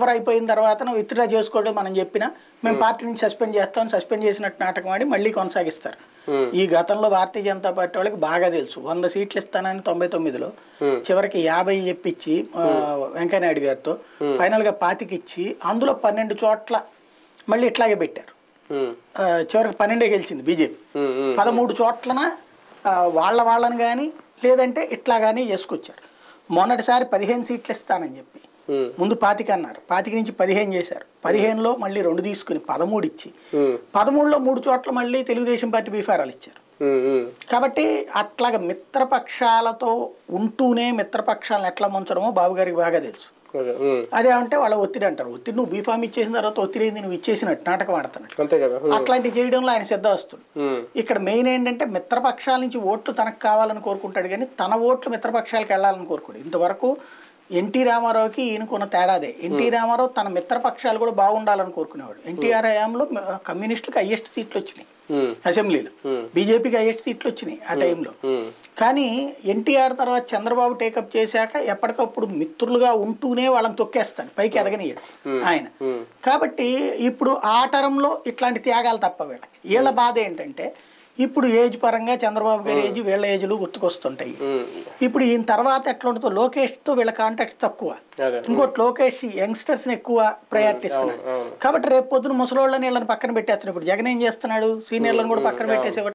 Over అయిపోయిన తర్వాత withdraw చేసుకోవడం మనం చెప్పినా మేము పార్టీ నుంచి సస్పెండ్ చేస్తాం, సస్పెండ్ చేసినట్టు నాటకం ఆడి మళ్ళీ కొనసాగిస్తారు. ఈ గతంలో భారతీయ జనతా పార్టీ వాళ్ళకి బాగా తెలుసు. 100 సీట్లు ఇస్తానని 99లో చివరికి 50 చెప్పించి వెంకయ్యనాయుడు గారితో ఫైనల్గా 25 ఇచ్చి అందులో 12 చోట్ల మళ్ళీ ఇట్లాగే పెట్టారు. చివరికి 12 గెలిచింది బీజేపీ. 13 చోట్లన వాళ్ళని కానీ లేదంటే ఇట్లా కానీ చేసుకొచ్చారు. మొన్నటిసారి 15 సీట్లు ఇస్తానని చెప్పి ముందు 25 అన్నారు, 25 నుంచి 15 చేశారు. 15లో మళ్ళీ 2 తీసుకుని 13 ఇచ్చి 13లో 3 చోట్ల మళ్ళీ తెలుగుదేశం పార్టీ బీఫారాలు ఇచ్చారు. కాబట్టి అట్లాగా మిత్రపక్షాలతో ఉంటూనే మిత్రపక్షాలను ఎట్లా ముంచడమో బాబు గారికి బాగా తెలుసు. అదేమంటే వాళ్ళ ఒత్తిడి అంటారు. ఒత్తిడి నువ్వు బీఫామ్ ఇచ్చేసిన తర్వాత ఒత్తిడి ఏంది, నువ్వు ఇచ్చేసినట్టు నాటకం ఆడుతున్నట్టు అట్లాంటివి చేయడంలో ఆయన సిద్ధవస్తుడు. ఇక్కడ మెయిన్ ఏంటంటే మిత్రపక్షాల నుంచి ఓట్లు తనకు కావాలని కోరుకుంటాడు కానీ తన ఓట్లు మిత్రపక్షాలకు వెళ్ళాలని కోరుకోడు. ఇంతవరకు ఎన్టీ రామారావుకి ఈయనకున్న తేడాదే. ఎన్టీ రామారావు తన మిత్రపక్షాలు కూడా బాగుండాలని కోరుకునేవాడు. ఎన్టీఆర్ హయాంలో కమ్యూనిస్టులకు హైయెస్ట్ సీట్లు వచ్చినాయి అసెంబ్లీలో, బీజేపీకి హైయెస్ట్ సీట్లు వచ్చినాయి ఆ టైంలో. కానీ ఎన్టీఆర్ తర్వాత చంద్రబాబు టేకప్ చేశాక ఎప్పటికప్పుడు మిత్రులుగా ఉంటూనే వాళ్ళని తొక్కేస్తాడు, పైకి ఎదగనియడు ఆయన. కాబట్టి ఇప్పుడు ఆ టర్మ్లో ఇట్లాంటి త్యాగాలు తప్ప వీళ్ళ బాధ ఏంటంటే ఇప్పుడు ఏజ్ పరంగా చంద్రబాబు గారి ఏజ్ వీళ్ళ ఏజ్లు గుర్తుకొస్తుంటాయి. ఇప్పుడు ఈయన తర్వాత ఎట్లా ఉంటుందో లోకేష్తో వీళ్ళ కాంటాక్ట్స్ తక్కువ. ఇంకోటి లోకేష్ యంగ్స్టర్స్ని ఎక్కువ ప్రయారిటీ ఇస్తున్నాడు. కాబట్టి రేపు పొద్దున ముసలోళ్ళని వీళ్ళని పక్కన పెట్టేస్తున్నాడు. ఇప్పుడు జగన్ ఏం చేస్తున్నాడు, సీనియర్లను కూడా పక్కన పెట్టేసేవాడు.